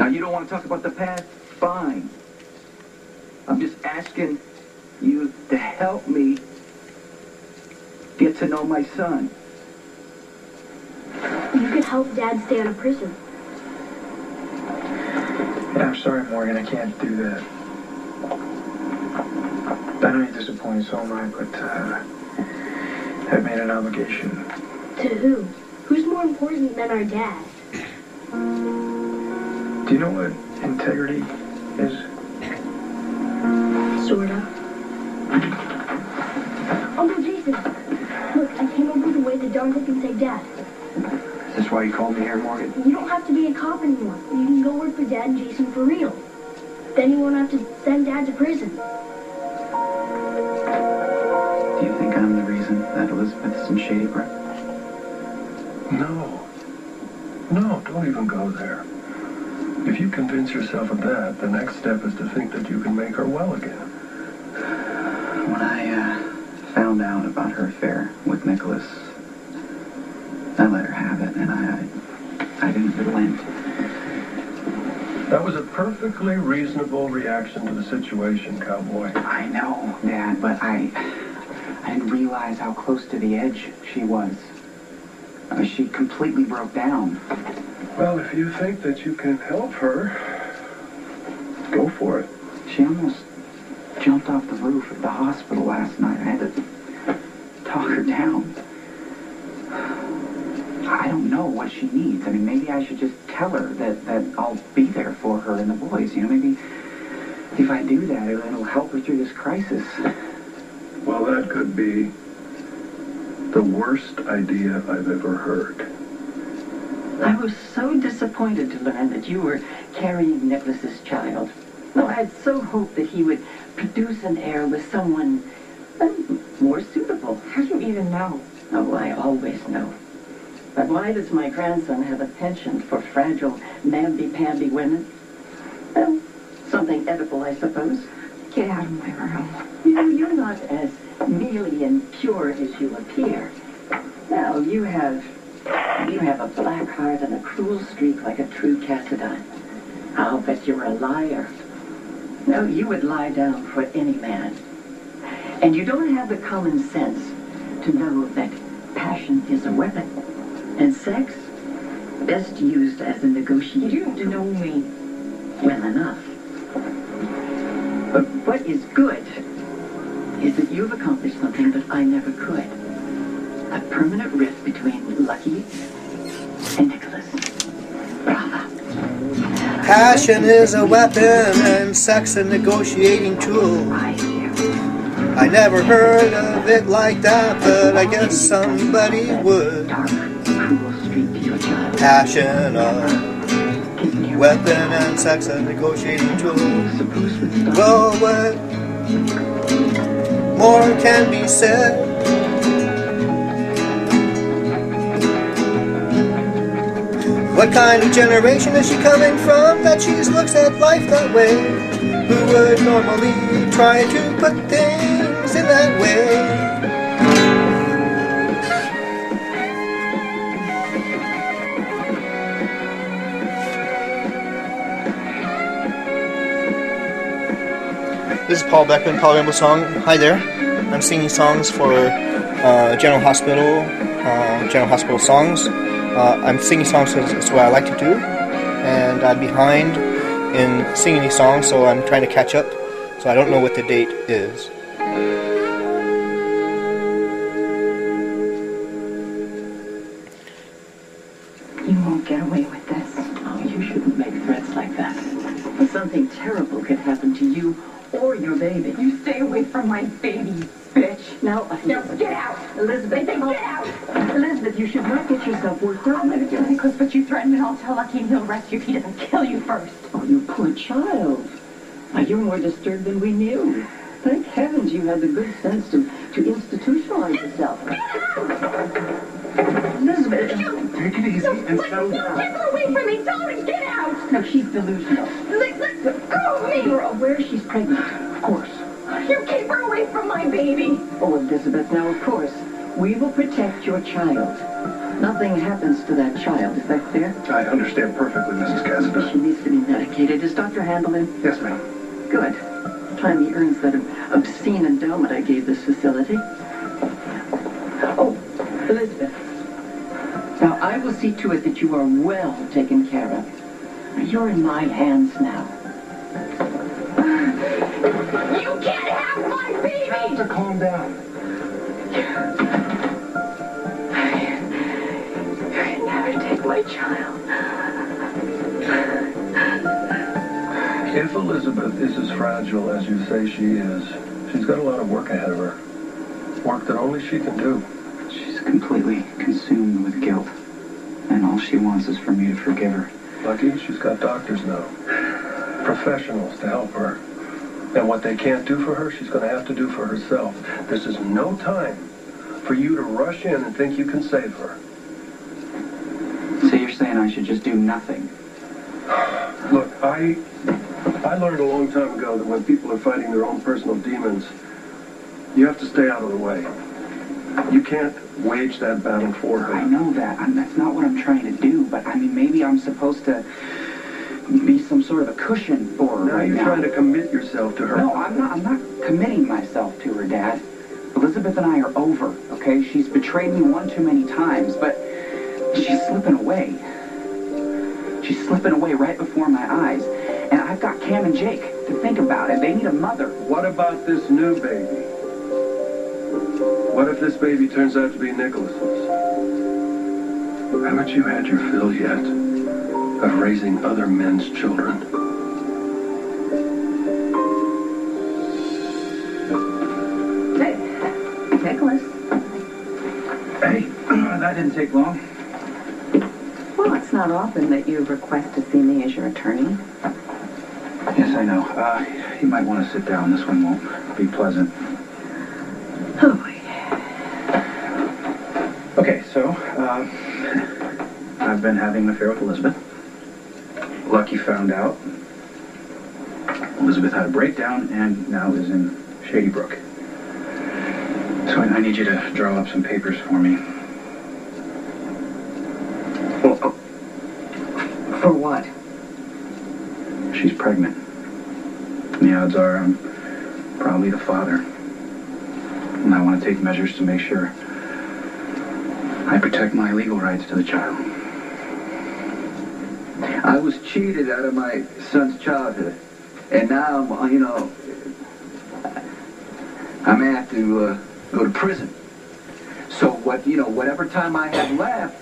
Now, you don't want to talk about the past? Fine. I'm just asking you to help me get to know my son. You could help Dad stay out of prison. Yeah, I'm sorry, Morgan, I can't do that. I know you're disappointed, so am I, but I've made an obligation. To who? Who's more important than our dad? Do you know what integrity is? Sorta. Uncle Jason, look, I came up with a way that Darn can save Dad. Is this why you called me here, Morgan? You don't have to be a cop anymore. You can go work for Dad and Jason for real. Then you won't have to send Dad to prison. Do you think I'm the reason that Elizabeth's in Shady Brook? No. No, don't even go there. If you convince yourself of that, the next step is to think that you can make her well again. When I found out about her affair with Nicholas, I let her have it, and I didn't relent. That was a perfectly reasonable reaction to the situation, cowboy. I know, Dad, but I didn't realize how close to the edge she was. She completely broke down. Well, if you think that you can help her, go for it. She almost jumped off the roof at the hospital last night. I had to talk her down. I don't know what she needs. I mean, maybe I should just tell her that I'll be there for her and the boys. You know, maybe if I do that, it'll help her through this crisis. Well, that could be the worst idea I've ever heard. I was so disappointed to learn that you were carrying Nicholas's child. No, I had so hoped that he would produce an heir with someone more suitable. How do you even know? Oh, I always know. But why does my grandson have a penchant for fragile, namby-pamby women? Well, something edible, I suppose. Get out of my room. You know, you're not as mealy and pure as you appear. Now, you have a black heart and a cruel streak like a true Cassadine. I'll bet you're a liar. No, you would lie down for any man. And you don't have the common sense to know that passion is a weapon. And sex, best used as a negotiator. You don't know me. Well enough. But what is good is that you've accomplished something that I never could. A permanent rift between Lucky and Nicholas. Brava. Passion is a weapon and sex a negotiating tool. I never heard of it like that, but I guess somebody would. Passion, a weapon and sex a negotiating tool. Well, what more can be said? What kind of generation is she coming from that she looks at life that way? Who would normally try to put things in that way? This is Paul Beckman, Paul Rainbow Song. Hi there. I'm singing songs for General Hospital, General Hospital Songs. I'm singing songs because it's what I like to do, and I'm behind in singing these songs, so I'm trying to catch up. So I don't know what the date is. You won't get away with this. Oh, you shouldn't make threats like that. Something terrible could happen to you or your baby. You stay away from my baby, bitch. Now, Get out! Elizabeth, Get out! Elizabeth, you should not get yourself worked up. I'll let it go because but you threatened and I'll tell Lucky and he'll rescue if he doesn't kill you first. Oh, you poor child. Why, you're more disturbed than we knew. Thank heavens you had the good sense to institutionalize yourself. Elizabeth, Take it easy and settle down. Get her away from me! Tell her to get out! no, she's delusional. Let go of me! You're aware she's pregnant, of course. You keep her away from my baby! Oh, Elizabeth, now, of course, we will protect your child. Nothing happens to that child, is that clear? I understand perfectly, Mrs. Cassidy. She needs to be medically located. Is Dr. Handelin? Yes, ma'am. Good. Finally earns that obscene endowment I gave this facility. Oh, Elizabeth. Now, I will see to it that you are well taken care of. You're in my hands now. You can't have my baby! You have to calm down. You can never take my child. If Elizabeth is as fragile as you say she is, she's got a lot of work ahead of her. Work that only she can do. She's completely consumed with guilt. And all she wants is for me to forgive her. Lucky she's got doctors now. Professionals to help her. And what they can't do for her, she's going to have to do for herself. This is no time for you to rush in and think you can save her. So you're saying I should just do nothing? Look, I learned a long time ago that when people are fighting their own personal demons, you have to stay out of the way. You can't wage that battle for her. I know that. That's not what I'm trying to do, but I mean, maybe I'm supposed to be some sort of a cushion for her Now right you're now. trying to commit yourself to her. No, I'm not committing myself to her, Dad. Elizabeth and I are over, okay? She's betrayed me one too many times, but she's slipping away. She's slipping away right before my eyes. And I've got Cam and Jake to think about it. They need a mother. What about this new baby? What if this baby turns out to be Nicholas's? Haven't you had your fill yet of raising other men's children? Hey, Nicholas. Hey, that didn't take long. Well, it's not often that you request to see me as your attorney. Yes, I know. You might want to sit down. This one won't be pleasant. Oh, boy. Okay, so, I've been having an affair with Elizabeth. Lucky found out. Elizabeth had a breakdown and now is in Shady Brook. So I need you to draw up some papers for me. For what? She's pregnant. The odds are I'm probably the father. And I want to take measures to make sure I protect my legal rights to the child. I was cheated out of my son's childhood. And now, I'm going to have to go to prison. So whatever time I had left,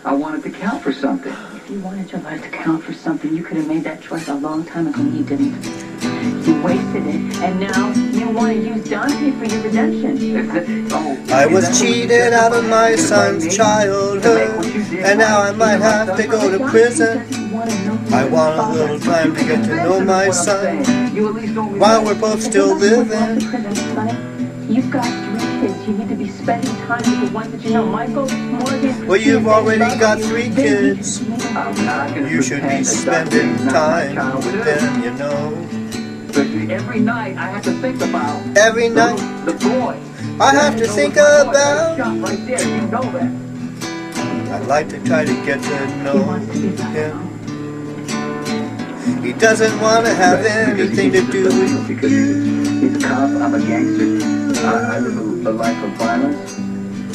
I wanted to count for something. If you wanted your life to count for something, you could have made that choice a long time ago, and you didn't. You wasted it, and now you want to use Dante for your redemption. I was cheated out of my son's childhood, and now I might have to go to prison. I want a little time to get to know my son while we're both still living. You've got 3 kids. You need to be spending time with the ones that you know. Michael, Morgan. Well, you've already got 3 kids. You should be spending time with them, you know. Every night I have to think about Every night the boy. I have to think about. Right there, you know that. I'd like to try to get to know him. He doesn't want to have anything to do with because he's a cop, I'm a gangster. I live a life of violence.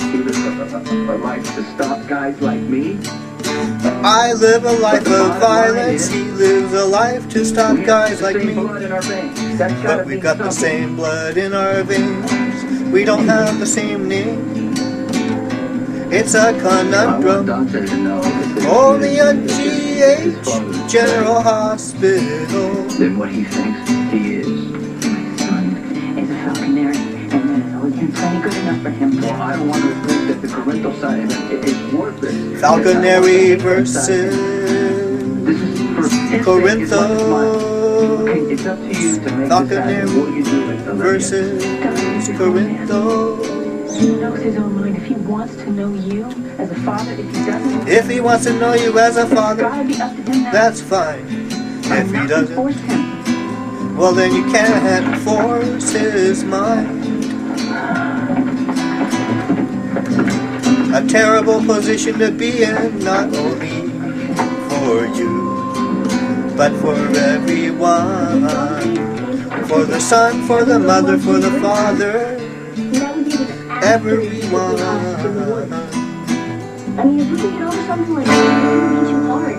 He lives a life to stop guys like me. I live a life of violence. He lives a life to stop guys like me. But we've got the same blood in our veins. We don't have the same name. It's a conundrum. Only on GH, General Hospital. Than what he thinks he is. My son is a falconary, and that has always been plenty good enough for him. Well, I don't want to think that the parental side of it is worthless. Falconary versus This is for his sake as much as mine. Okay, it's up to you to make Falconary what you do with the versus Corinthos. He knows his own mind. If he wants to know you as a father, if he doesn't, If he wants to know you as a it's father, gotta be up to him now. that's fine. If he doesn't, force him. well then you can't force his mind. A terrible position to be in, not only for you, but for everyone. For the son, for the mother, for the father, everyone. I mean, if we can get over something like that, it wouldn't be too hard.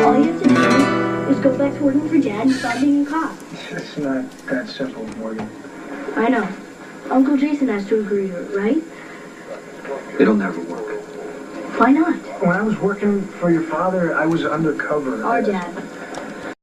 All you have to do is go back to working for Dad and stop being a cop. It's not that simple, Morgan. I know. Uncle Jason has to agree to it, right? It'll never work. Why not? When I was working for your father, I was undercover. Our dad.